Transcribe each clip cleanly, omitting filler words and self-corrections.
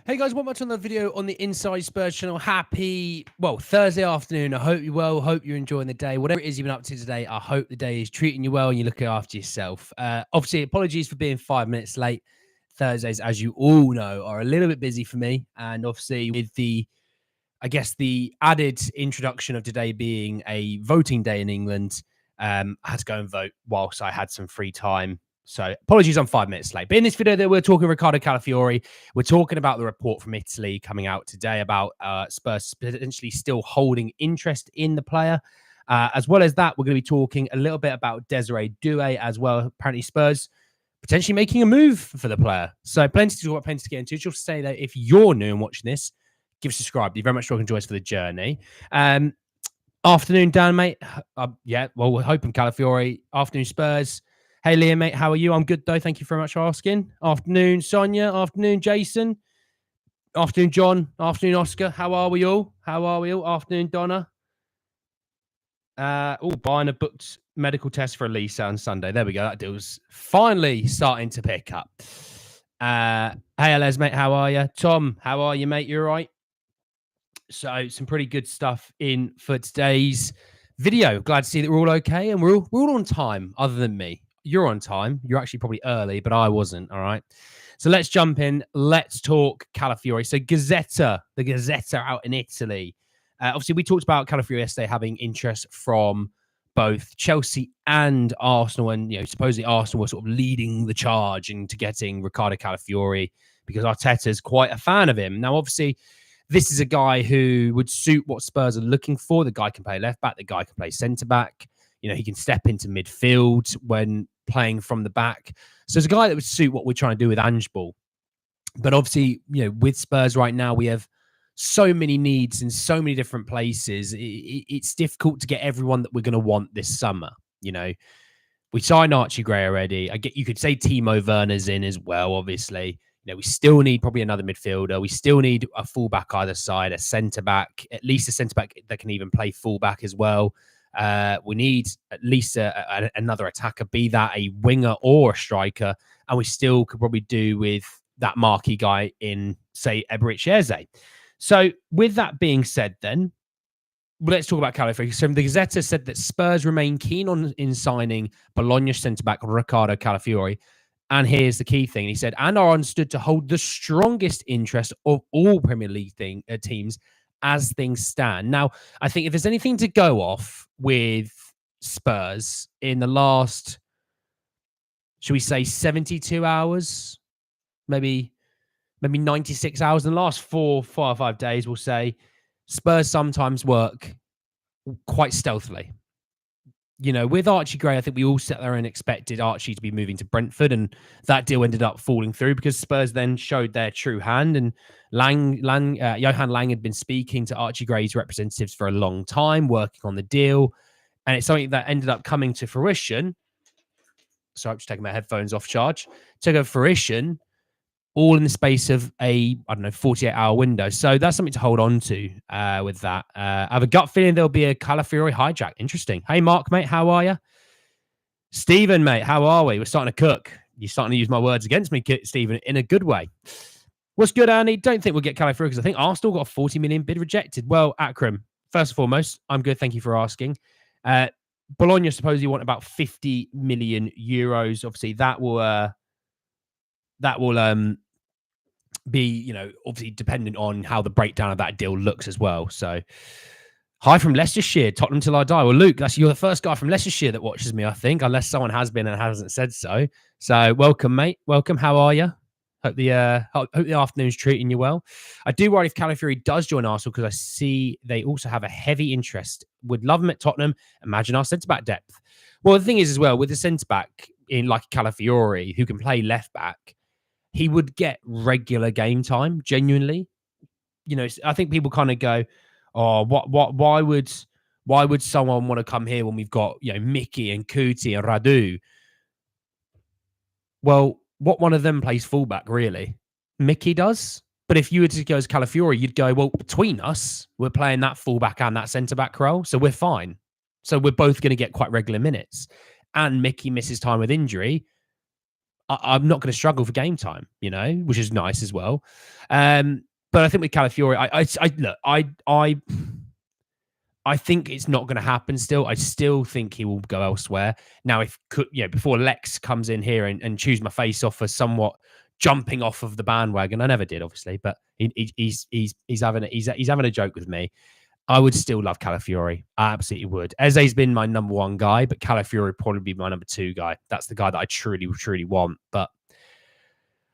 Hey guys, welcome back to another video on the Inside Spurs channel. Happy, Thursday afternoon. I hope you're well. Hope you're enjoying the day. Whatever it is you've been up to today, I hope the day is treating you well and you're looking after yourself. Obviously, apologies for being 5 minutes late. Thursdays, as you all know, are a little bit busy for me. And obviously, with the added introduction of today being a voting day in England, I had to go and vote whilst I had some free time. So apologies, I'm 5 minutes late. But in this video, we're talking Riccardo Calafiori. We're talking about the report from Italy coming out today about Spurs potentially still holding interest in the player. As well as that, we're going to be talking a little bit about Desiree Doue as well. Apparently, Spurs potentially making a move for the player. So plenty to talk about, plenty to get into. Just say that if you're new and watching this, give us a subscribe. You're very much welcome to join us for the journey. Afternoon, Dan, mate. We're hoping Calafiori. Afternoon, Spurs. Hey, Liam, mate, how are you? I'm good, though. Thank you very much for asking. Afternoon, Sonia. Afternoon, Jason. Afternoon, John. Afternoon, Oscar. How are we all? Afternoon, Donna. Buying a booked medical test for Elisa on Sunday. There we go. That deal's finally starting to pick up. Hey, Les, mate, how are you? Tom, how are you, mate? You all right? So, some pretty good stuff in for today's video. Glad to see that we're all okay and we're all on time, other than me. You're on time. You're actually probably early, but I wasn't. All right. So let's jump in. Let's talk Calafiori. So the Gazzetta out in Italy. Obviously, we talked about Calafiori yesterday having interest from both Chelsea and Arsenal. And, supposedly Arsenal were sort of leading the charge into getting Riccardo Calafiori because Arteta's quite a fan of him. Now, obviously, this is a guy who would suit what Spurs are looking for. The guy can play left back. The guy can play centre back. He can step into midfield when playing from the back. So it's a guy that would suit what we're trying to do with Ange Ball. But obviously, with Spurs right now, we have so many needs in so many different places. It's difficult to get everyone that we're going to want this summer. We signed Archie Gray already. You could say Timo Werner's in as well, obviously. We still need probably another midfielder. We still need a fullback either side, a centre-back, at least a centre-back that can even play fullback as well. We need at least another attacker, be that a winger or a striker. And we still could probably do with that marquee guy in, say, Eberechi Eze. So with that being said, then, let's talk about Calafiori. So the Gazzetta said that Spurs remain keen in signing Bologna centre-back Riccardo Calafiori. And here's the key thing. He said, and are understood to hold the strongest interest of all Premier League teams as things stand. Now, I think if there's anything to go off with Spurs in the last, should we say 72 hours, maybe 96 hours, in the last 4 or 5 days, we'll say, Spurs sometimes work quite stealthily. With Archie Gray, I think we all sat there and expected Archie to be moving to Brentford, and that deal ended up falling through because Spurs then showed their true hand. And Johan Lang had been speaking to Archie Gray's representatives for a long time, working on the deal, and it's something that ended up coming to fruition. So I'm just taking my headphones off charge. To fruition, all in the space of a 48-hour window. So that's something to hold on to with that. I have a gut feeling there'll be a Calafiori hijack. Interesting. Hey, Mark, mate, how are you? Stephen, mate, how are we? We're starting to cook. You're starting to use my words against me, Stephen, in a good way. What's good, Andy? Don't think we'll get Calafiori because I think Arsenal got a 40 million bid rejected. Well, Akram, first and foremost, I'm good. Thank you for asking. Bologna supposedly want about 50 million euros. Obviously, that will be, obviously dependent on how the breakdown of that deal looks as well. So, hi from Leicestershire, Tottenham till I die. Well, Luke, you're the first guy from Leicestershire that watches me, I think, unless someone has been and hasn't said so. So, welcome, mate. Welcome. How are you? Hope the afternoon's treating you well. I do worry if Calafiori does join Arsenal because I see they also have a heavy interest. Would love him at Tottenham. Imagine our centre-back depth. Well, the thing is as well, with the centre-back in like Calafiori, who can play left-back, he would get regular game time, genuinely. I think people kind of go, oh, why would someone want to come here when we've got, Mickey and Kuti and Radu? Well, what one of them plays fullback, really? Mickey does. But if you were to go as Calafiori, you'd go, well, between us, we're playing that fullback and that centre-back role, so we're fine. So we're both going to get quite regular minutes. And Mickey misses time with injury. I'm not going to struggle for game time, which is nice as well. But I think with Calafiori, I think it's not going to happen still. I still think he will go elsewhere. Now, before Lex comes in here and chews my face off for somewhat jumping off of the bandwagon, I never did, obviously, but he's having a joke with me. I would still love Calafiori. I absolutely would. Eze's been my number one guy, but Calafiori would probably be my number two guy. That's the guy that I truly, truly want. But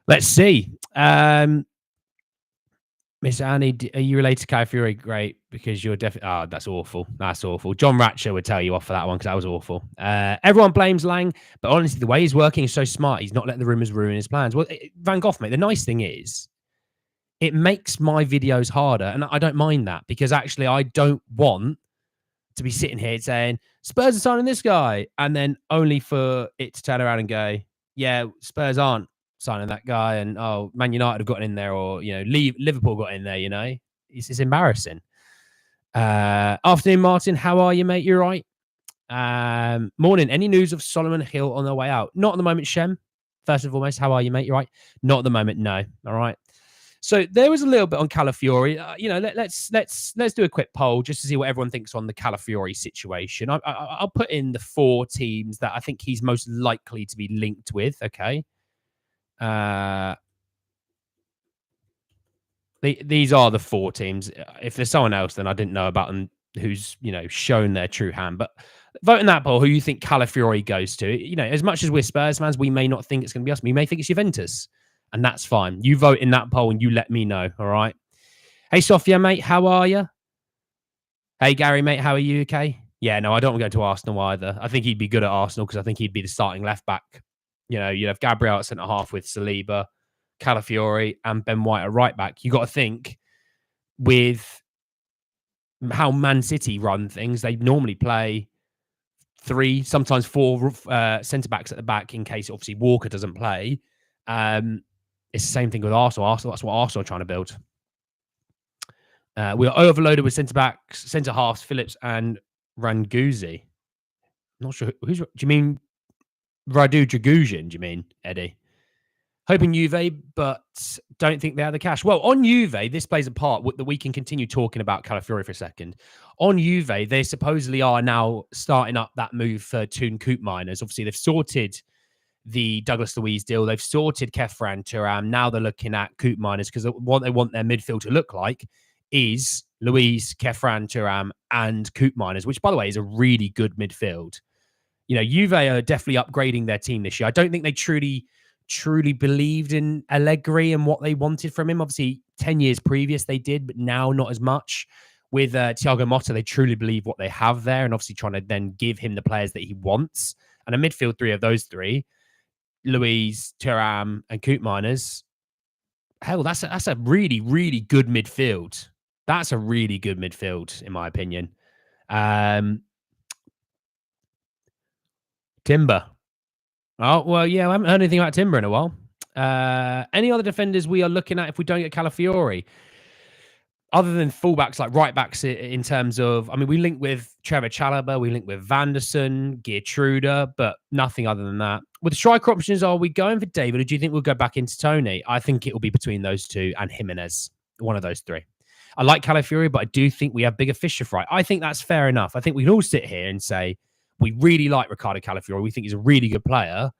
let's see. Miss Annie, are you related to Calafiori? Great, because you're definitely... Oh, that's awful. That's awful. John Ratcher would tell you off for that one because that was awful. Everyone blames Lang, but honestly, the way he's working is so smart. He's not letting the rumours ruin his plans. Well, Van Gogh, mate, the nice thing is it makes my videos harder, and I don't mind that because actually I don't want to be sitting here saying, Spurs are signing this guy, and then only for it to turn around and go, yeah, Spurs aren't signing that guy, and Man United have gotten in there, or Liverpool got in there. It's embarrassing. Afternoon, Martin. How are you, mate? You're right. Morning. Any news of Solomon Hill on their way out? Not at the moment, Shem. First and foremost, how are you, mate? You're right. Not at the moment. No. All right. So there was a little bit on Calafiori. Let's do a quick poll just to see what everyone thinks on the Calafiori situation. I'll put in the 4 teams that I think he's most likely to be linked with. Okay. These are the 4 teams. If there's someone else, then I didn't know about them who's shown their true hand. But vote in that poll who you think Calafiori goes to. As much as we're Spurs fans, we may not think it's going to be us. We may think it's Juventus. And that's fine. You vote in that poll and you let me know. All right. Hey, Sophia, mate. How are you? Hey, Gary, mate. How are you? Okay. Yeah, no, I don't want to go to Arsenal either. I think he'd be good at Arsenal because I think he'd be the starting left back. You'd have Gabriel at centre half with Saliba, Calafiori, and Ben White at right back. You got to think with how Man City run things, they normally play 3, sometimes 4 centre backs at the back in case obviously Walker doesn't play. It's the same thing with Arsenal. That's what Arsenal are trying to build. We are overloaded with centre-backs, centre-halves, Phillips and Ranguzi. I'm not sure. Do you mean Radu Dragusin, do you mean, Eddie? Hoping Juve, but don't think they have the cash. Well, on Juve, this plays a part that we can continue talking about Calafiori for a second. On Juve, they supposedly are now starting up that move for Toon Coop Miners. Obviously, they've sorted the Douglas Luiz deal. They've sorted Kefran Turam. Now they're looking at Coop Miners because what they want their midfield to look like is Luiz, Kefran Turam, and Coop Miners, which, by the way, is a really good midfield. Juve are definitely upgrading their team this year. I don't think they truly believed in Allegri and what they wanted from him. Obviously, 10 years previous they did, but now not as much. With Thiago Motta, they truly believe what they have there and obviously trying to then give him the players that he wants. And a midfield 3 of those 3, Luiz, Thuram, and Coop Miners. Hell, that's a really, really good midfield. That's a really good midfield, in my opinion. Timber. Oh, well, yeah, I haven't heard anything about Timber in a while. Any other defenders we are looking at if we don't get Calafiori? Other than fullbacks, like right backs in terms of, we link with Trevor Chalobah, we link with Vanderson, Geertruida, but nothing other than that. With striker options, are we going for David, or do you think we'll go back into Tony? I think it will be between those 2 and Jimenez, one of those 3. I like Calafiori, but I do think we have bigger fish to fry. I think that's fair enough. I think we can all sit here and say we really like Ricardo Calafiori. We think he's a really good player,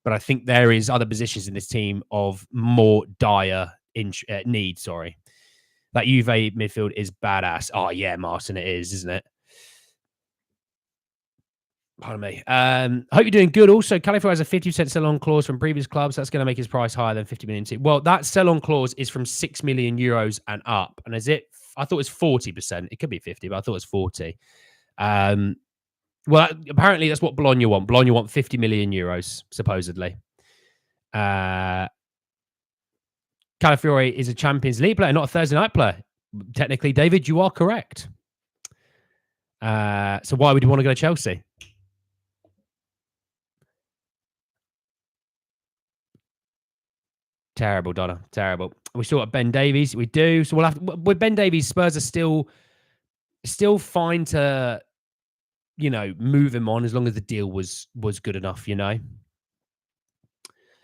but I think there is other positions in this team of more dire need. Sorry. That Juve midfield is badass. Oh, yeah, Martin, it is, isn't it? Pardon me. Hope you're doing good. Also, Calafiori has a 50% sell-on clause from previous clubs. That's going to make his price higher than 50 million. Well, that sell-on clause is from 6 million euros and up. And I thought it was 40%. It could be 50, but I thought it was 40. Well, apparently that's what Bologna want. Bologna want 50 million euros, supposedly. Calafiori is a Champions League player, not a Thursday night player. Technically, David, you are correct. So why would you want to go to Chelsea? Terrible, Donna. Terrible. We still got Ben Davies. We do. So we'll have with Ben Davies, Spurs are still fine to, move him on as long as the deal was good enough,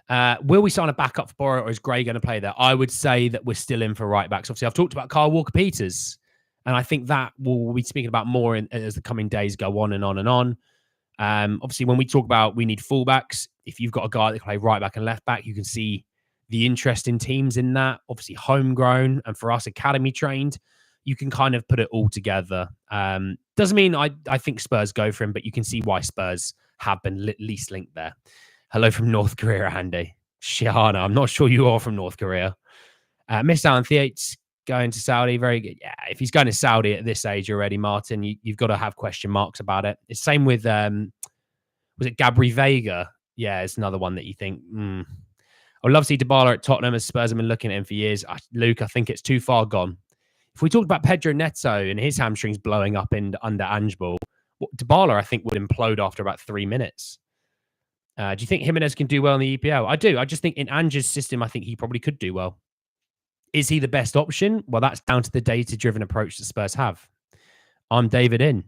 Will we sign a backup for Borough, or is Gray going to play there? I would say that we're still in for right backs. Obviously, I've talked about Kyle Walker-Peters, and I think that we'll be speaking about more as the coming days go on and on and on. Obviously, when we talk about we need fullbacks, if you've got a guy that can play right back and left back, you can see the interest in teams in that. Obviously, homegrown, and for us, academy trained, you can kind of put it all together. Doesn't mean I think Spurs go for him, but you can see why Spurs have been least linked there. Hello from North Korea, Andy. Shihana, I'm not sure you are from North Korea. Miss Alan Theates going to Saudi. Very good. Yeah, if he's going to Saudi at this age already, Martin, you've got to have question marks about it. It's same with, was it Gabri Vega? Yeah, it's another one that you think, I would love to see Dybala at Tottenham, as Spurs have been looking at him for years. Luke, I think it's too far gone. If we talked about Pedro Neto and his hamstrings blowing up under Angeball, Dybala, I think, would implode after about 3 minutes. Do you think Jimenez can do well in the EPL? I do. I just think in Ange's system, I think he probably could do well. Is he the best option? Well, that's down to the data-driven approach that Spurs have. I'm David in.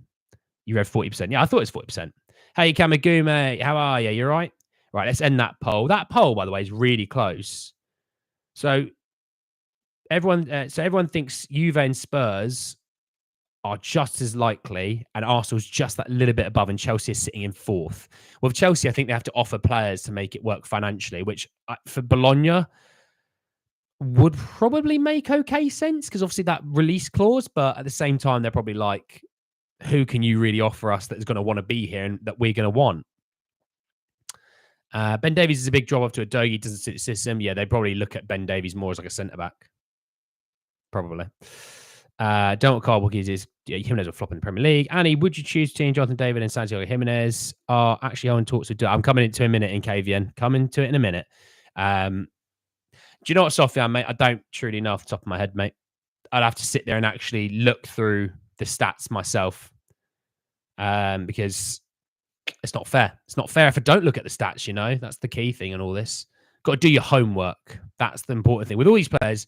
You read 40%. Yeah, I thought it was 40%. Hey, Kamagume, how are you? You all right? Right, let's end that poll. That poll, by the way, is really close. So everyone thinks Juve and Spurs are just as likely, and Arsenal's just that little bit above, and Chelsea is sitting in fourth. With Chelsea, I think they have to offer players to make it work financially, which for Bologna would probably make okay sense, because obviously that release clause, but at the same time, they're probably like, who can you really offer us that is going to want to be here and that we're going to want? Ben Davies is a big drop off to a Doge, doesn't suit the system. Yeah, they probably look at Ben Davies more as like a centre-back. Probably. Don't know what Carl Wilkins is. Yeah, Jimenez will flop in the Premier League. Annie, would you choose between Jonathan David and Santiago Jimenez? Actually, Owen talks to. I'm coming into a minute in KVN. Coming to it in a minute. Do you know what, Sophia, mate? I don't truly know off the top of my head, mate. I'd have to sit there and actually look through the stats myself, because it's not fair. It's not fair if I don't look at the stats, you know? That's the key thing in all this. Got to do your homework. That's the important thing. With all these players,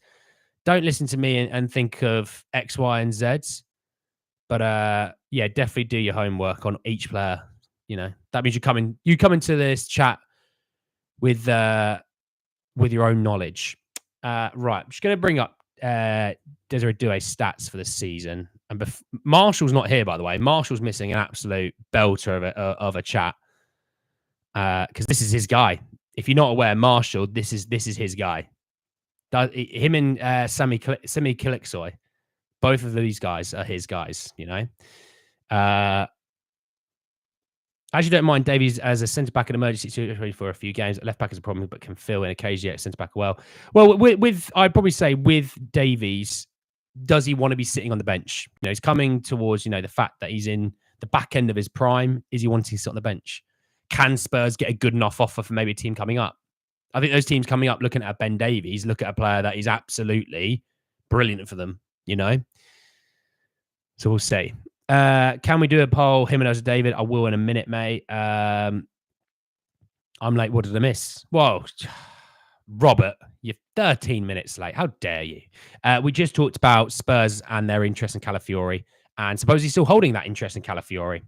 don't listen to me and think of X, Y, and Zs. But yeah, definitely do your homework on each player. You know, that means you come into this chat with your own knowledge. Right, I'm just going to bring up Desiree Doue's stats for the season. And Marshall's not here, by the way. Marshall's missing an absolute belter of a chat, because this is his guy. If you're not aware, Marshall, this is his guy. Him and Semi Kilixoy, both of these guys are his guys, you know. I actually don't mind Davies as a centre-back in emergency situation for a few games. Left back is a problem, but can fill in occasionally at centre-back well. Well, with I'd probably say with Davies, does he want to be sitting on the bench? You know, he's coming towards, you know, the fact that he's in the back end of his prime. Is he wanting to sit on the bench? Can Spurs get a good enough offer for maybe a team coming up? I think those teams coming up looking at Ben Davies, look at a player that is absolutely brilliant for them, you know? So we'll see. Can we do a poll? Jimenez or David? I will in a minute, mate. I'm late. What did I miss? Whoa. Robert, you're 13 minutes late. How dare you? We just talked about Spurs and their interest in Calafiori, and suppose he's still holding that interest in Calafiori.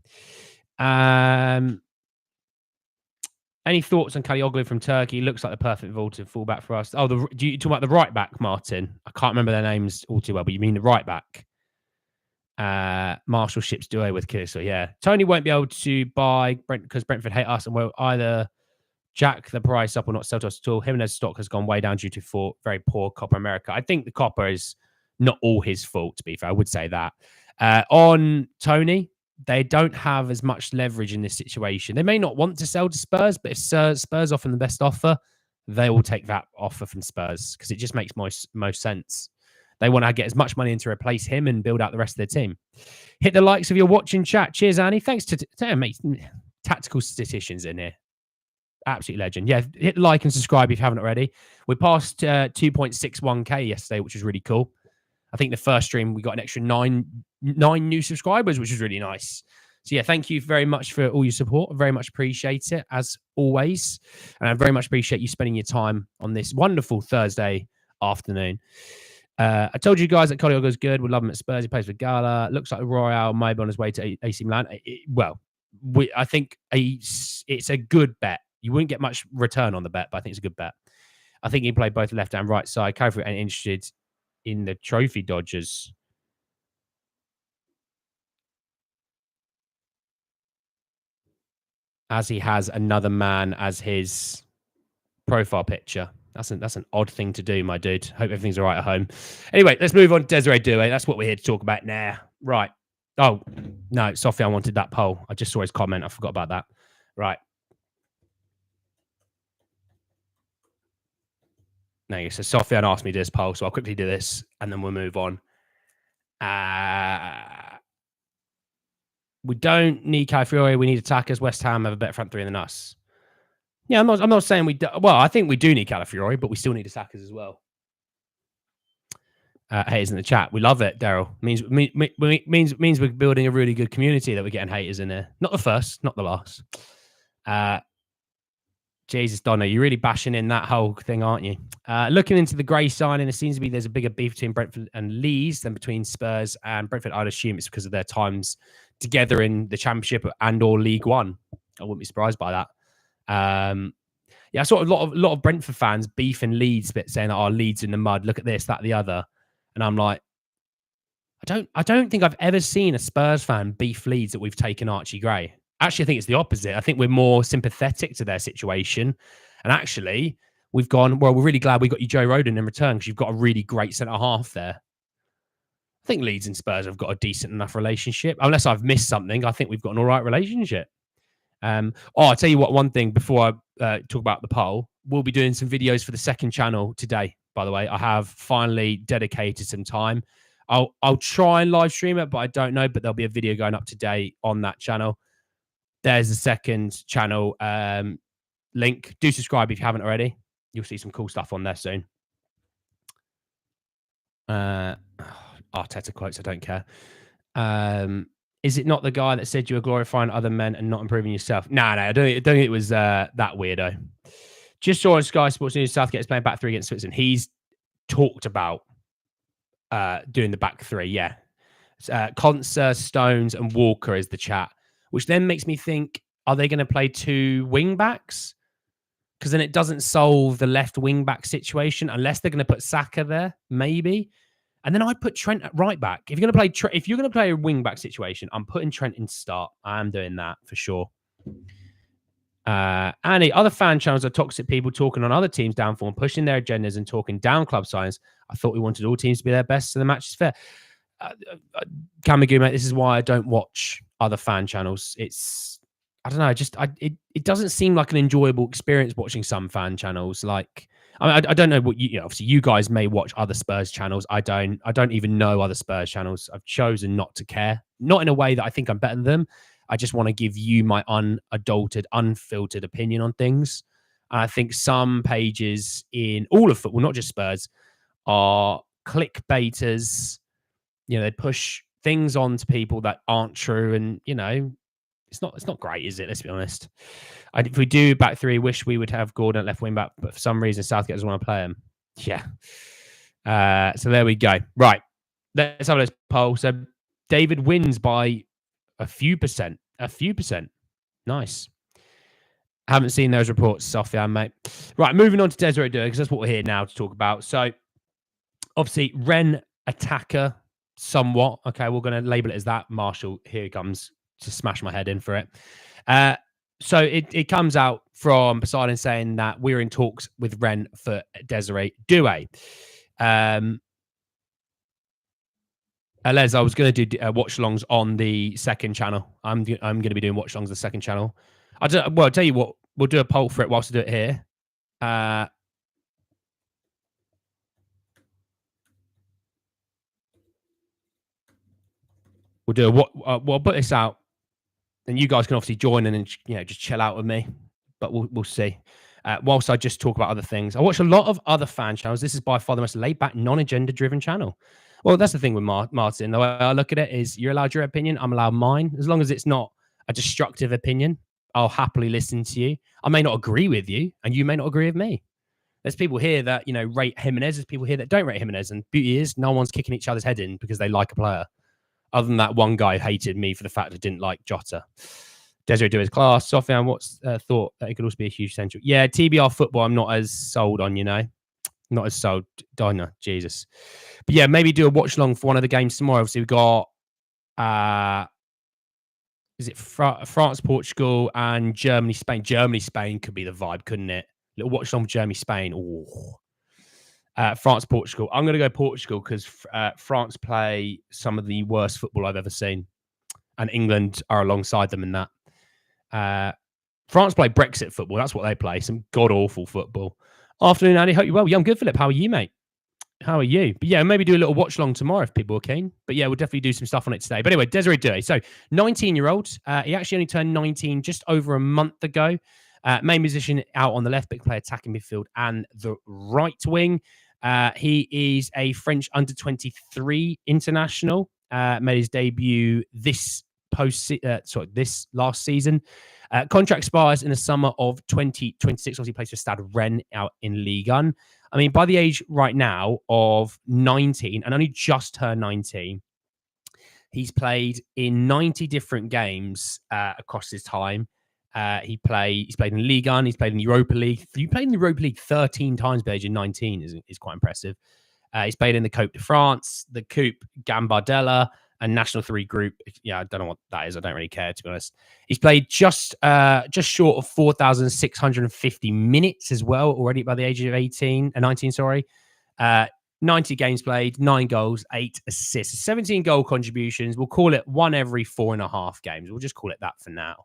Any thoughts on Kalioglu from Turkey? Looks like the perfect vaulted fullback for us. Oh, do you talk about the right back, Martin? I can't remember their names all too well, but you mean the right back? Marshall ships Doue with Killister. Yeah, Tony won't be able to buy because Brentford hate us and will either jack the price up or not sell to us at all. Jimenez stock has gone way down due to very poor Copa America. I think the Copa is not all his fault, to be fair. I would say that. On Tony, they don't have as much leverage in this situation. They may not want to sell to Spurs, but if Spurs offer the best offer, they will take that offer from Spurs because it just makes most sense. They want to get as much money in to replace him and build out the rest of their team. Hit the likes of your watching chat. Cheers, Annie. Thanks to mate, tactical statisticians in here. Absolute legend. Yeah, hit like and subscribe if you haven't already. We passed 2.61k yesterday, which was really cool. I think the first stream we got an extra nine new subscribers, which was really nice. So yeah, thank you very much for all your support. I very much appreciate it, as always. And I very much appreciate you spending your time on this wonderful Thursday afternoon. I told you guys that Kolioglu's good. We love him at Spurs. He plays for Gala. Looks like Royale may be on his way to AC Milan. I think it's a good bet. You wouldn't get much return on the bet, but I think it's a good bet. I think he played both left and right side. Calafiori ain't interested in the trophy dodgers. As he has another man as his profile picture. That's an odd thing to do, my dude. Hope everything's all right at home. Anyway, let's move on to Desiree Doue. That's what we're here to talk about now. Right. Oh, no, Sophie, I wanted that poll. I just saw his comment. I forgot about that. Right. No, so Sofian asked me to do this poll, so I'll quickly do this, and then we'll move on. We don't need Calafiori. We need attackers. West Ham have a better front three than us. Yeah, I'm not saying we do. Well, I think we do need Calafiori, but we still need attackers as well. Haters in the chat. We love it, Daryl. Means we're building a really good community that we're getting haters in there. Not the first, not the last. Jesus, Donna, you're really bashing in that whole thing, aren't you? Looking into the Gray signing, it seems to be there's a bigger beef between Brentford and Leeds than between Spurs and Brentford. I'd assume it's because of their times together in the Championship and or League One. I wouldn't be surprised by that. Yeah, I saw a lot of Brentford fans beefing Leeds, bit saying, "Oh, Leeds in the mud. Look at this, that, the other." And I'm like, I don't think I've ever seen a Spurs fan beef Leeds that we've taken Archie Gray. Actually, I think it's the opposite. I think we're more sympathetic to their situation. And actually, we've gone, well, we're really glad we got you Joe Rodon in return because you've got a really great centre-half there. I think Leeds and Spurs have got a decent enough relationship. Unless I've missed something, I think we've got an all right relationship. I'll tell you what, one thing before I talk about the poll, we'll be doing some videos for the second channel today, by the way. I have finally dedicated some time. I'll try and live stream it, but I don't know. But there'll be a video going up today on that channel. There's the second channel link. Do subscribe if you haven't already. You'll see some cool stuff on there soon. Arteta quotes, I don't care. Is it not the guy that said you were glorifying other men and not improving yourself? No, I don't think it was that weirdo. Just saw on Sky Sports News, Southgate is playing back three against Switzerland. He's talked about doing the back three, yeah. Conser, Stones, and Walker is the chat, which then makes me think, are they going to play two wing backs? Because then it doesn't solve the left wing back situation unless they're going to put Saka there, maybe. And then I'd put Trent at right back. If you're going to play a wing back situation, I'm putting Trent in start. I am doing that for sure. Annie, other fan channels are toxic people talking on other teams' downfall and pushing their agendas and talking down club signs. I thought we wanted all teams to be their best so the match is fair. Kamagu, mate, this is why I don't watch other fan channels. I don't know, it doesn't seem like an enjoyable experience watching some fan channels. Like, I don't know what obviously you guys may watch other Spurs channels. I don't even know other Spurs channels. I've chosen not to care, not in a way that I think I'm better than them. I just want to give you my unadulterated, unfiltered opinion on things. And I think some pages in all of football, not just Spurs, are clickbaiters. They push things on to people that aren't true, and it's not great, is it? Let's be honest. If we do back three, wish we would have Gordon at left wing back, but for some reason Southgate doesn't want to play him. Yeah. So there we go. Right. Let's have a poll. So David wins by a few percent. Nice. Haven't seen those reports, Sophia, mate. Right, moving on to Desiree Doue, because that's what we're here now to talk about. So obviously, Ren attacker somewhat. Okay, we're going to label it as that. Marshall, here he comes to smash my head in for it. So it comes out from Poseidon saying that we're in talks with Ren for Desiree Doue. Les, I was going to do watch-alongs on the second channel. I'm going to be doing watch-alongs on the second channel. I'll tell you what, we'll do a poll for it whilst I do it here. We'll do we'll put this out, and you guys can obviously join in and just chill out with me. But we'll see. Whilst I just talk about other things, I watch a lot of other fan channels. This is by far the most laid-back, non-agenda driven channel. Well, that's the thing with Martin. The way I look at it is, you're allowed your opinion, I'm allowed mine. As long as it's not a destructive opinion, I'll happily listen to you. I may not agree with you, and you may not agree with me. There's people here that rate Jimenez. There's people here that don't rate Jimenez, and beauty is no one's kicking each other's head in because they like a player. Other than that one guy who hated me for the fact I didn't like Jota. Desiree Doue's class. Sofian, what's thought that it could also be a huge central? Yeah, TBR football, I'm not as sold on, Not as sold. Diner, Jesus. But yeah, maybe do a watch long for one of the games tomorrow. Obviously, we've got is it France, Portugal, and Germany, Spain. Germany, Spain could be the vibe, couldn't it? Little watch long for Germany, Spain. Oh. France, Portugal. I'm going to go Portugal because France play some of the worst football I've ever seen, and England are alongside them in that. France play Brexit football. That's what they play. Some god awful football. Afternoon, Andy. Hope you're well. Yeah, I'm good, Philip. How are you, mate? How are you? But yeah, maybe do a little watch long tomorrow if people are keen. But yeah, we'll definitely do some stuff on it today. But anyway, Desiree Doue. So 19-year-old. He actually only turned 19 just over a month ago. Main position out on the left, big play attacking midfield and the right wing. He is a French under-23 international. Made his debut this last season. Contract expires in the summer of 2026. Obviously plays for Stade Rennes out in Ligue 1. I mean, by the age right now of 19 and only just turned 19, he's played in 90 different games across his time. He's played in Ligue 1, he's played in the Europa League. He played in the Europa League 13 times by the age of 19 is quite impressive. He's played in the Coupe de France, the Coupe Gambardella, and National 3 group. Yeah, I don't know what that is. I don't really care, to be honest. He's played just short of 4,650 minutes as well already by the age of 19, sorry. 90 games played, 9 goals, 8 assists, 17 goal contributions. We'll call it one every 4.5 games. We'll just call it that for now.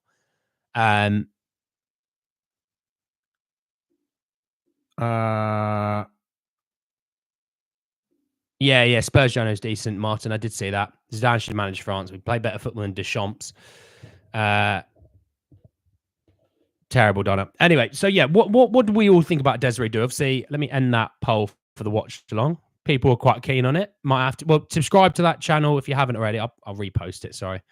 Yeah, Spurs Jono's decent, Martin. I did see that. Zidane should manage France. We play better football than Deschamps. Terrible, Donna. Anyway, so yeah, what do we all think about Desiree Doue? Obviously, let me end that poll for the watch along. People are quite keen on it. Might have to subscribe to that channel if you haven't already. I'll repost it. Sorry,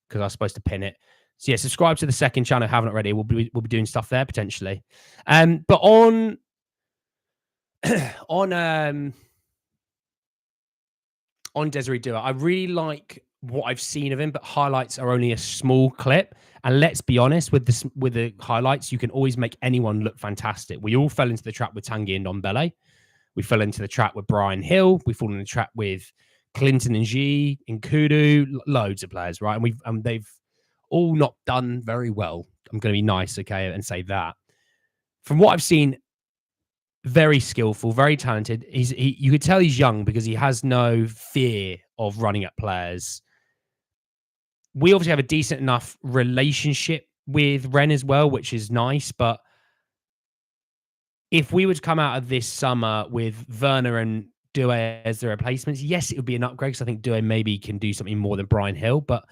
because I was supposed to pin it. So yeah, subscribe to the second channel if you haven't already. We'll be doing stuff there potentially. But on Desiree Doue, I really like what I've seen of him, but highlights are only a small clip. And let's be honest, with the highlights, you can always make anyone look fantastic. We all fell into the trap with Tanguy and Ndombele. We fell into the trap with Brian Hill. We fall in the trap with Clinton and G, Nkudu, loads of players, right? And they've all not done very well. I'm going to be nice, okay, and say that. From what I've seen, very skillful, very talented. You could tell he's young because he has no fear of running at players. We obviously have a decent enough relationship with Rennes as well, which is nice. But if we were to come out of this summer with Werner and Doue as the replacements, yes, it would be an upgrade because I think Doue maybe can do something more than Brian Hill, but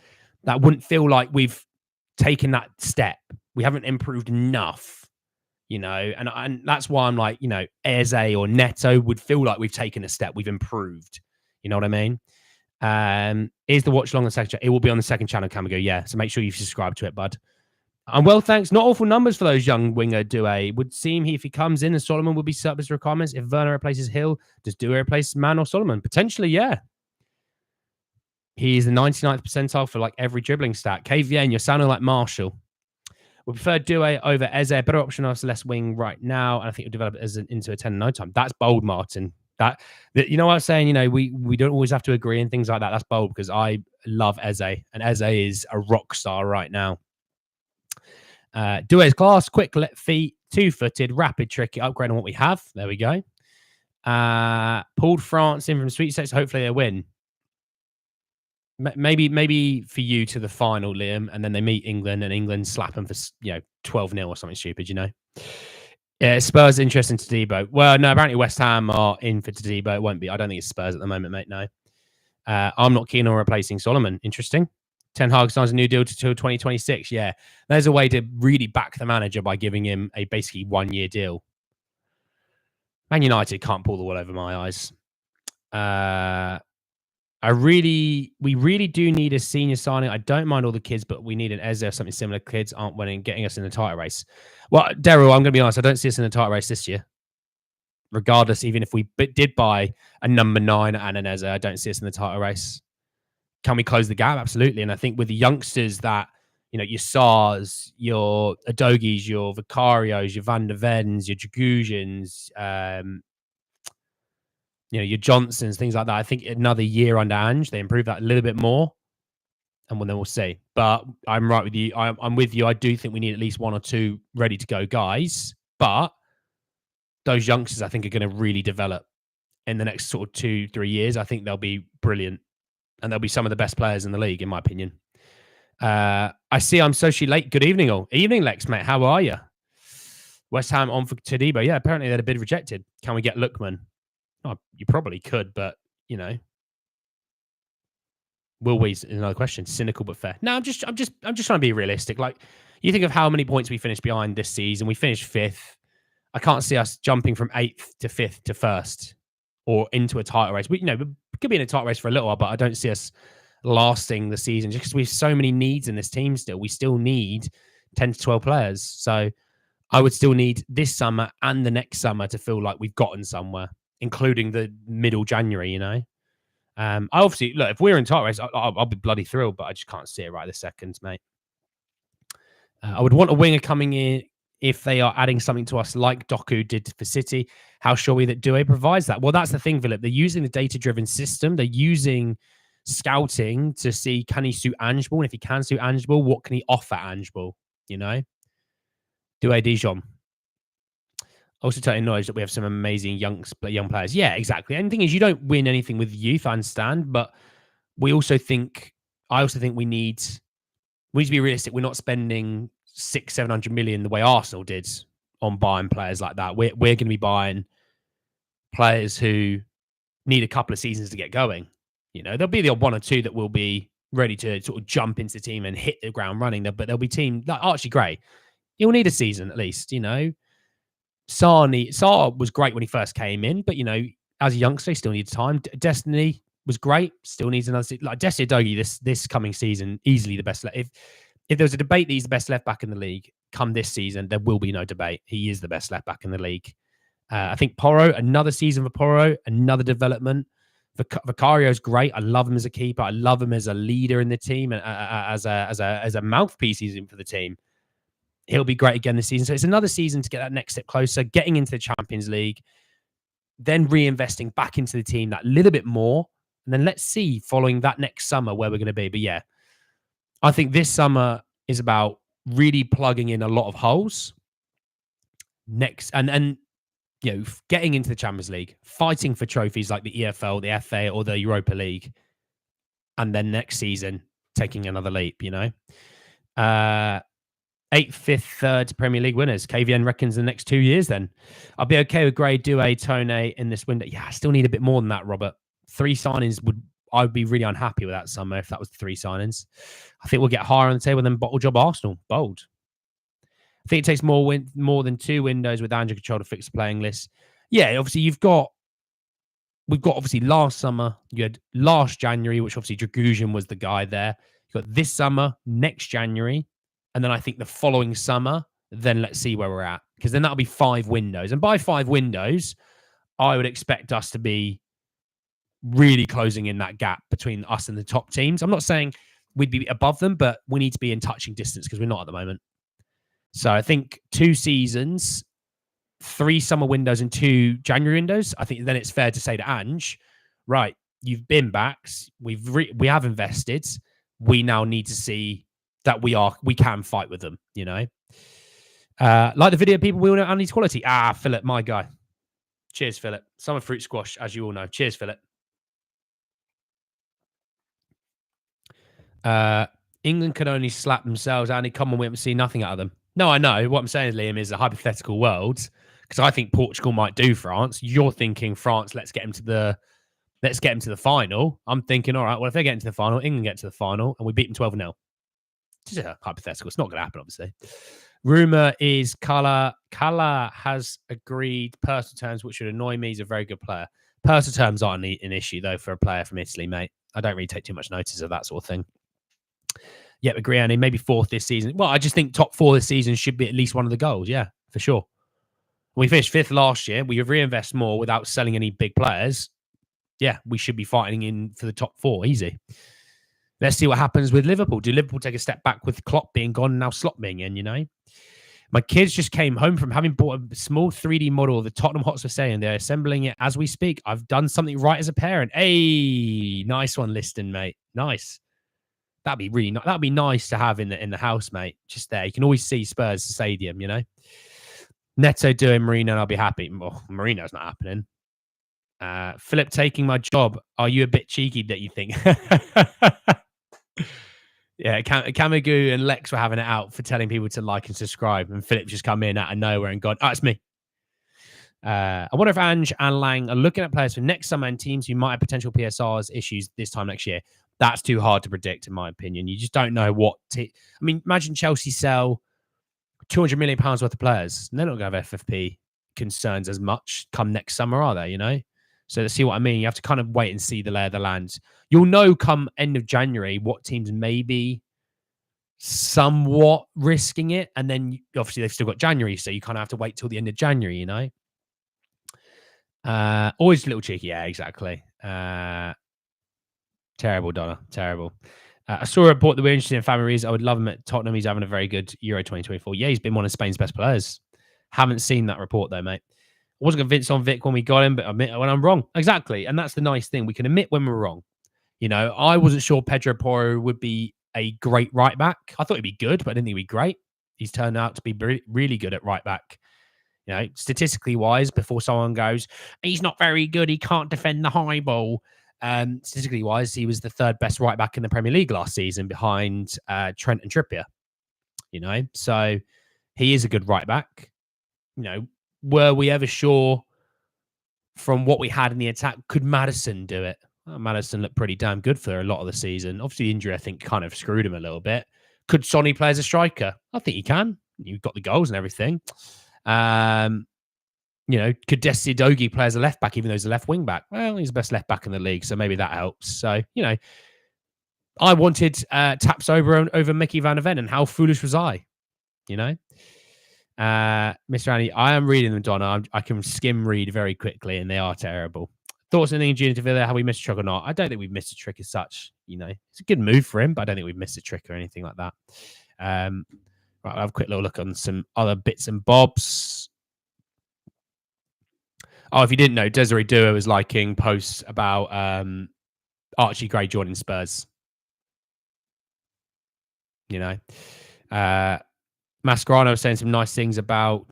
that wouldn't feel like we've taken that step. We haven't improved enough. And that's why I'm like, Eze or Neto would feel like we've taken a step, we've improved. You know what I mean? Is the watch long on the second channel? It will be on the second channel, Camago, yeah. So make sure you subscribe to it, bud. And well, thanks. Not awful numbers for those young winger Doue. Would seem if he comes in, and Solomon would be surplus requirements. If Werner replaces Hill, does Doue replace Man or Solomon? Potentially, yeah. He is the 99th percentile for like every dribbling stat. KVN, you're sounding like Marshall. We prefer Doue over Eze. Better option of less wing right now. And I think you'll develop it into a 10 in no time. That's bold, Martin. That you know what I'm saying? We don't always have to agree and things like that. That's bold because I love Eze. And Eze is a rock star right now. Doue's class, quick feet, 2-footed, rapid, tricky, upgrade on what we have. There we go. Pulled France in from sweet sets. Hopefully they win. Maybe for you to the final, Liam, and then they meet England and England slap them for 12-0 or something stupid, Yeah, Spurs interesting to Debo. Well, no, apparently West Ham are in for Debo. It won't be. I don't think it's Spurs at the moment, mate. No. I'm not keen on replacing Solomon. Interesting. Ten Hag signs a new deal till 2026. Yeah, there's a way to really back the manager by giving him a basically 1-year deal. Man United can't pull the wool over my eyes. We really do need a senior signing. I don't mind all the kids, but we need an Eze or something similar. Kids aren't winning, getting us in the title race. Well, Daryl, I'm going to be honest. I don't see us in the title race this year. Regardless, even if we did buy a number 9 and an Eze, I don't see us in the title race. Can we close the gap? Absolutely. And I think with the youngsters that your Sars, your Adogis, your Vicarios, your Van der Vens, your Jagujins, your Johnsons, things like that. I think another year under Ange, they improve that a little bit more, and then we'll see. But I'm right with you. I'm with you. I do think we need at least one or two ready to go guys. But those youngsters, I think, are going to really develop in the next sort of 2-3 years. I think they'll be brilliant, and they'll be some of the best players in the league, in my opinion. I see I'm socially late. Good evening, all. Evening, Lex, mate. How are you? West Ham on for Todibo. Yeah, apparently they had a bid rejected. Can we get Lookman? Oh, you probably could, but will we? Another question. Cynical but fair. No, I'm just trying to be realistic. Like, you think of how many points we finished behind this season. We finished 5th. I can't see us jumping from 8th to 5th to 1st or into a title race. We could be in a title race for a little while, but I don't see us lasting the season just because we have so many needs in this team still. We still need 10 to 12 players. So I would still need this summer and the next summer to feel like we've gotten somewhere, including the middle January, I obviously, look, if we're in title race, I'll be bloody thrilled, but I just can't see it right this second, mate. I would want a winger coming in if they are adding something to us like Doku did for City. How sure are we that Doue provides that? Well, that's the thing, Philip. They're using the data-driven system. They're using scouting to see, can he suit Ange Ball? And if he can suit Ange Ball, what can he offer Ange Ball? Doue Dijon. Also totally acknowledge that we have some amazing young players. Yeah, exactly. And the thing is, you don't win anything with youth, I understand, but I also think we need to be realistic. We're not spending 600-700 million the way Arsenal did on buying players like that. We're going to be buying players who need a couple of seasons to get going. There'll be the odd one or two that will be ready to sort of jump into the team and hit the ground running. But there'll be team like Archie Gray. He'll need a season at least. Sarr was great when he first came in, but as a youngster, he still needs time. Destiny was great, still needs another season. Like Destiny Dogie, this coming season, easily the best. If there was a debate that he's the best left back in the league, come this season, there will be no debate. He is the best left back in the league. I think Porro, another season for Porro, another development. Vicario's great. I love him as a keeper. I love him as a leader in the team and as a mouthpiece he's in for the team. He'll be great again this season. So it's another season to get that next step closer, getting into the Champions League, then reinvesting back into the team that little bit more. And then let's see following that next summer where we're going to be. But yeah, I think this summer is about really plugging in a lot of holes next and getting into the Champions League, fighting for trophies like the EFL, the FA, or the Europa League. And then next season, taking another leap, 8th, 5th, 3rd Premier League winners. KVN reckons the next 2 years then. I'll be okay with Gray, Doue, Tone in this window. Yeah, I still need a bit more than that, Robert. 3 signings I would be really unhappy with that summer if that was 3 signings. I think we'll get higher on the table than bottle job Arsenal. Bold. I think it takes more than 2 windows with Andrew control to fix the playing list. Yeah, obviously we've got obviously last summer, you had last January, which obviously Dragusian was the guy there. You got this summer, next January, and then I think the following summer, then let's see where we're at. Because then that'll be 5 windows. And by 5 windows, I would expect us to be really closing in that gap between us and the top teams. I'm not saying we'd be above them, but we need to be in touching distance because we're not at the moment. So I think 2 seasons, 3 summer windows and 2 January windows. I think then it's fair to say to Ange, right, you've been backs. We have invested. We now need to see that we can fight with them, Like the video, people, we all know Andy's quality. Philip, my guy. Cheers, Philip. Summer fruit squash, as you all know. Cheers, Philip. England can only slap themselves. Andy, come on, we haven't seen nothing out of them. No, I know. What I'm saying, Liam, is a hypothetical world because I think Portugal might do France. You're thinking France. Let's get him to the final. I'm thinking, all right. Well, if they get into the final, England get to the final, and we beat them 12-0. Just a hypothetical. It's not going to happen, obviously. Rumor is Kala has agreed personal terms, which would annoy me. He's a very good player. Personal terms aren't an issue though for a player from Italy, mate. I don't really take too much notice of that sort of thing. Yep, agree, Andy. Maybe 4th this season. Well, I just think top 4 this season should be at least one of the goals. Yeah, for sure. We finished 5th last year. We reinvest more without selling any big players. Yeah, we should be fighting in for the top 4. Easy. Let's see what happens with Liverpool. Do Liverpool take a step back with Klopp being gone and now Slot being in, you know? My kids just came home from having bought a small 3D model of the Tottenham Hotspur Stadium. They're assembling it as we speak. I've done something right as a parent. Hey, nice one, Liston, mate. Nice. That'd be really nice. That'd be nice to have in the house, mate. Just there. You can always see Spurs Stadium, you know? Neto doing Marino, and I'll be happy. Well, Marino's not happening. Philip taking my job. Are you a bit cheeky that you think? Yeah, Kamagoo and Lex were having it out for telling people to like and subscribe, and Philip just come in out of nowhere and gone, "Oh, it's me." I wonder if Ange and Lang are looking at players for next summer and teams who might have potential PSRs issues this time next year. That's too hard to predict, in my opinion. You just don't know what. I mean, imagine Chelsea sell £200 million worth of players, and they're not going to have FFP concerns as much come next summer, are they? You know. So to see what I mean, you have to kind of wait and see the lay of the land. You'll know come end of January what teams may be somewhat risking it. And then obviously they've still got January. So you kind of have to wait till the end of January, you know? Always a little cheeky. Yeah, exactly. Terrible, Donna. Terrible. I saw a report that we're interested in Fabregas. I would love him at Tottenham. He's having a very good Euro 2024. Yeah, he's been one of Spain's best players. Haven't seen that report though, mate. I wasn't convinced on Vic when we got him, but I admit when I'm wrong. Exactly. And that's the nice thing. We can admit when we're wrong. You know, I wasn't sure Pedro Porro would be a great right back. I thought he'd be good, but I didn't think he'd be great. He's turned out to be really good at right back. You know, statistically wise, before someone goes, he's not very good, he can't defend the high ball. Statistically wise, he was the third best right back in the Premier League last season behind Trent and Trippier. You know, so he is a good right back. You know, were we ever sure from what we had in the attack, could Maddison do it? Well, Maddison looked pretty damn good for a lot of the season. Obviously, the injury, I think, kind of screwed him a little bit. Could Sonny play as a striker? I think he can. You've got the goals and everything. You know, could Desi Dogie play as a left back, even though he's a left wing back? Well, he's the best left back in the league, so maybe that helps. So, you know, I wanted Taps over Mickey Van der Ven, and how foolish was I? You know? Mr. Annie, I am reading them, Donna. I can skim read very quickly, and they are terrible. Thoughts on Junior de Villa? Have we missed a trick or not? I don't think we've missed a trick as such. You know, it's a good move for him, but I don't think we've missed a trick or anything like that. Right, I'll have a quick little look on some other bits and bobs. Oh, if you didn't know, Desiree Doue was liking posts about Archie Gray joining Spurs. You know, Mascherano was saying some nice things about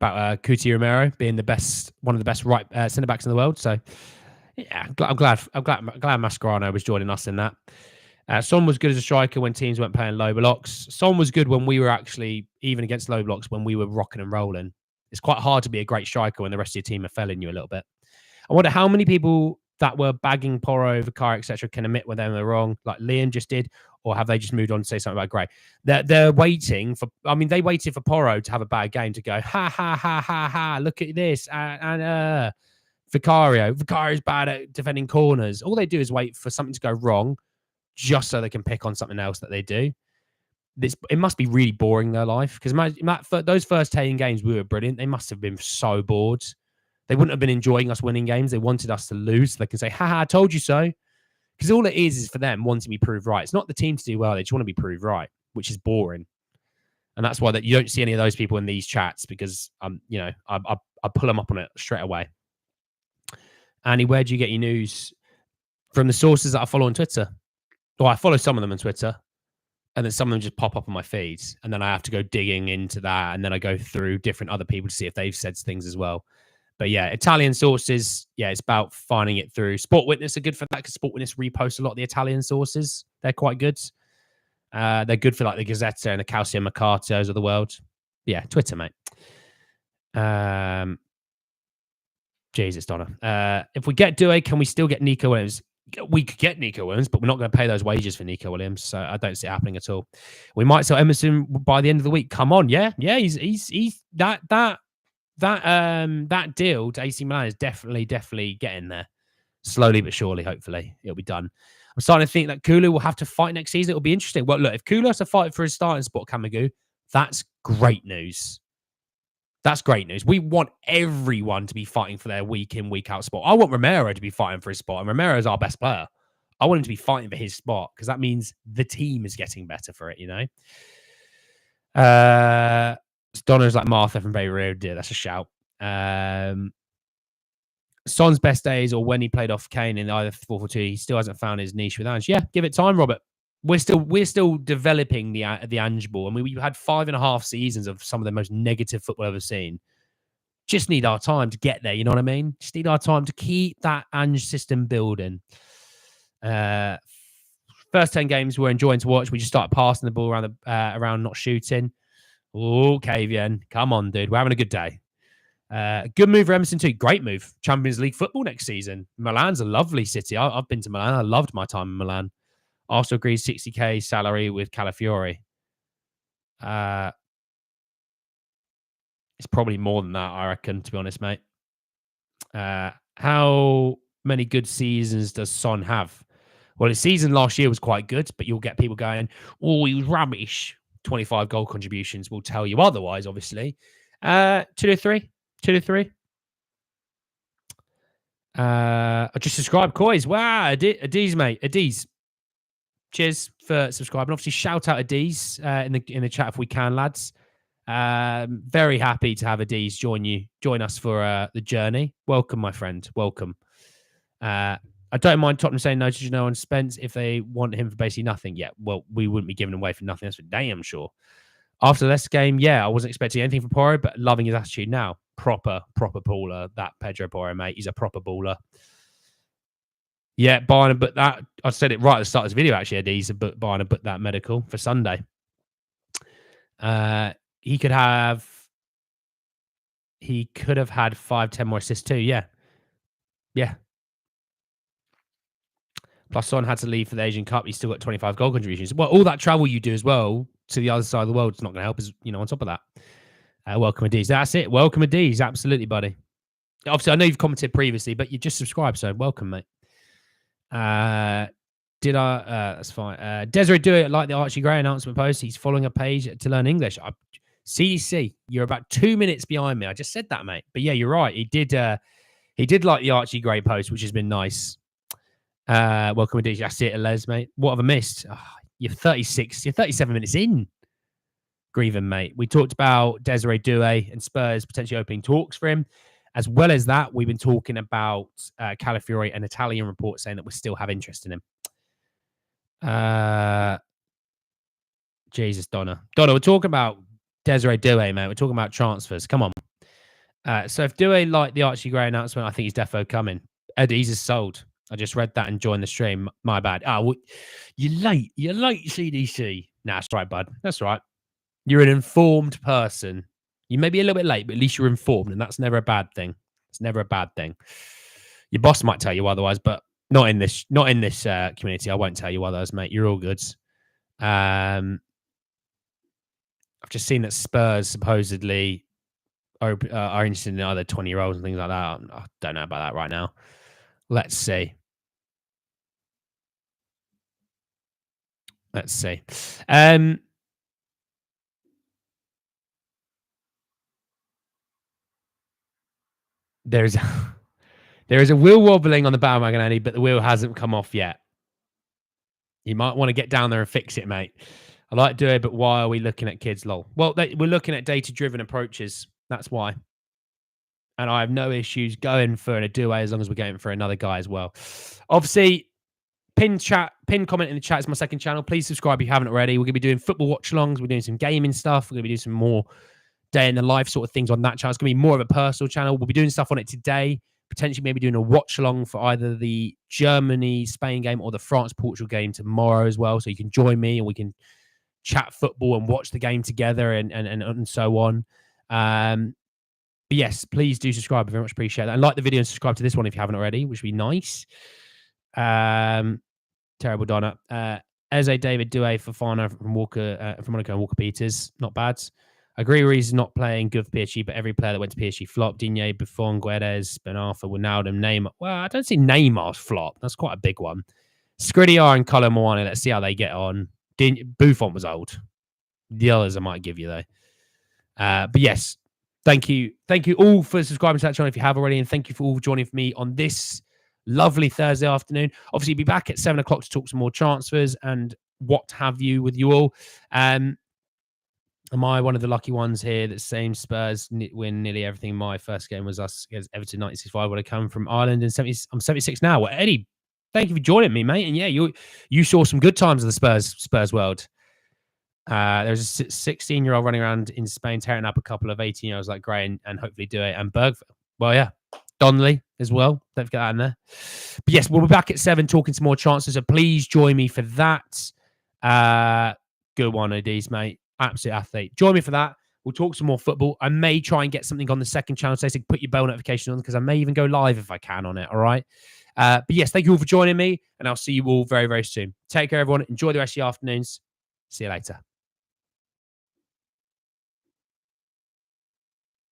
Cuti Romero being one of the best right centre backs in the world. So yeah, I'm glad Mascherano was joining us in that. Son was good as a striker when teams weren't playing low blocks. Son was good when we were actually even against low blocks, when we were rocking and rolling. It's quite hard to be a great striker when the rest of your team are failing you a little bit. I wonder how many people that were bagging Porro, Vicario, etc., can admit when they're wrong, like Liam just did, or have they just moved on to say something about Gray? They're waiting for. I mean, they waited for Porro to have a bad game to go, ha ha ha ha ha. Look at this, and Vicario's bad at defending corners. All they do is wait for something to go wrong, just so they can pick on something else that they do. It must be really boring their life, because those first 10 games we were brilliant. They must have been so bored. They wouldn't have been enjoying us winning games. They wanted us to lose so they can say, haha, I told you so. Because all it is for them wanting to be proved right. It's not the team to do well. They just want to be proved right, which is boring. And that's why you don't see any of those people in these chats, because you know, I pull them up on it straight away. Annie, where do you get your news? From the sources that I follow on Twitter. Well, I follow some of them on Twitter, and then some of them just pop up on my feeds, and then I have to go digging into that, and then I go through different other people to see if they've said things as well. But yeah, Italian sources, yeah, it's about finding it through. Sport Witness are good for that, because Sport Witness reposts a lot of the Italian sources. They're quite good. They're good for like the Gazzetta and the Calcio Mercatos of the world. Yeah, Twitter, mate. Jesus, Donna. If we get Doue, can we still get Nico Williams? We could get Nico Williams, but we're not going to pay those wages for Nico Williams, so I don't see it happening at all. We might sell Emerson by the end of the week. Come on, yeah, he's that deal to AC Milan is definitely getting there, slowly but surely. Hopefully, it'll be done. I'm starting to think that Kulu will have to fight next season. It'll be interesting. Well, look, if Kulu has to fight for his starting spot, Kamagoo, that's great news. That's great news. We want everyone to be fighting for their week in, week out spot. I want Romero to be fighting for his spot, and Romero is our best player. I want him to be fighting for his spot because that means the team is getting better for it, you know? Donner's like Martha from Bay Rio. Dear, that's a shout. Son's best days or when he played off Kane in either 4-4-2, he still hasn't found his niche with Ange. Yeah, give it time, Robert. We're still developing the Ange ball. I mean, we've had 5.5 seasons of some of the most negative football I've ever seen. Just need our time to get there. You know what I mean? Just need our time to keep that Ange system building. First 10 games we're enjoying to watch. We just started passing the ball around not shooting. Oh, Kavian, come on, dude. We're having a good day. Good move for Emerson too. Great move. Champions League football next season. Milan's a lovely city. I've been to Milan. I loved my time in Milan. Arsenal agrees 60k salary with Calafiori. It's probably more than that, I reckon, to be honest, mate. How many good seasons does Son have? Well, his season last year was quite good, but you'll get people going, oh, he was rubbish. 25 goal contributions will tell you otherwise, obviously. 2 to 3. 2 to 3. I just subscribed, Coys. Wow, Adiz, mate. Adiz. Cheers for subscribing. Obviously, shout out Adiz in the chat if we can, lads. Very happy to have Adiz join us for the journey. Welcome, my friend. Welcome. I don't mind Tottenham saying no to Janelle and Spence if they want him for basically nothing. Yeah, well, we wouldn't be giving him away for nothing. That's for damn sure. After the Leicester game, yeah, I wasn't expecting anything from Porro, but loving his attitude now. Proper baller, that Pedro Porro, mate. He's a proper baller. Yeah, Bayern, but that, I said it right at the start of this video, actually, Adiz, but Bayern put that medical for Sunday. He could have had 5-10 more assists too. Yeah. Plus, Son had to leave for the Asian Cup. He's still got 25 goal contributions. Well, all that travel you do as well to the other side of the world is not going to help us, on top of that. Welcome, Adiz. That's it. Welcome, Adiz. Absolutely, buddy. Obviously, I know you've commented previously, but you just subscribed, so welcome, mate. That's fine. Desiree Doue, like the Archie Gray announcement post, he's following a page to learn English. CDC, you're about 2 minutes behind me. I just said that, mate. But yeah, you're right. He did like the Archie Gray post, which has been nice. Welcome, Adiz. I see it, Les, mate. What have I missed? Oh, you're 37 minutes in. Grieving, mate. We talked about Desiree Doue and Spurs potentially opening talks for him. As well as that, we've been talking about Calafiori, an Italian report saying that we still have interest in him. Jesus, Donna, we're talking about Desiree Doue, mate. We're talking about transfers. Come on. So if Doue like the Archie Gray announcement, I think he's defo coming. Adiz is sold. I just read that and joined the stream. My bad. Well, you're late. You're late, CDC. Nah, that's right, bud. That's right. You're an informed person. You may be a little bit late, but at least you're informed, and that's never a bad thing. It's never a bad thing. Your boss might tell you otherwise, but not in this community. I won't tell you otherwise, mate. You're all good. I've just seen that Spurs supposedly are interested in other 20-year-olds and things like that. I don't know about that right now. Let's see. There is a wheel wobbling on the bandwagon, Andy, but the wheel hasn't come off yet. You might want to get down there and fix it, mate. I like Doue, but why are we looking at kids, lol? Well, we're looking at data-driven approaches. That's why. And I have no issues going for a Doue as long as we're going for another guy as well. Obviously, pin comment in the chat is my second channel. Please subscribe if you haven't already. We're going to be doing football watch-alongs. We're doing some gaming stuff. We're going to be doing some more day in the life sort of things on that channel. It's going to be more of a personal channel. We'll be doing stuff on it today. Potentially maybe doing a watch-along for either the Germany-Spain game or the France-Portugal game tomorrow as well. So you can join me and we can chat football and watch the game together and so on. But yes, please do subscribe. I very much appreciate that. And like the video and subscribe to this one if you haven't already, which would be nice. Terrible Donna. Eze David Doue for Fana from Monaco and Walker Peters. Not bad. I agree he's not playing good for PSG, but every player that went to PSG flopped. Digne, Buffon, Guedes, Ben Arfa, Wijnaldum, Neymar. Well, I don't see Neymar's flop. That's quite a big one. Skriniar and Kolo Muani, let's see how they get on. Buffon was old. The others I might give you, though. But yes, Thank you. Thank you all for subscribing to that channel if you have already. And thank you for all joining me on this lovely Thursday afternoon. Obviously, be back at 7 o'clock to talk some more transfers and what have you with you all. Am I one of the lucky ones here that same Spurs win nearly everything? My first game was us against Everton 96-5 when I come from Ireland, and I'm 76 now. Well, Eddie, thank you for joining me, mate. And yeah, you saw some good times of the Spurs world. There's a 16-year-old running around in Spain, tearing up a couple of 18-year-olds like Gray and hopefully do it. And Berg, well, yeah, Donnelly as well. Don't forget that in there. But yes, we'll be back at 7 talking some more chances. So please join me for that. Good one, Odis, mate. Absolute athlete. Join me for that. We'll talk some more football. I may try and get something on the second channel today, so put your bell notification on because I may even go live if I can on it. All right. But yes, thank you all for joining me, and I'll see you all very, very soon. Take care, everyone. Enjoy the rest of your afternoons. See you later.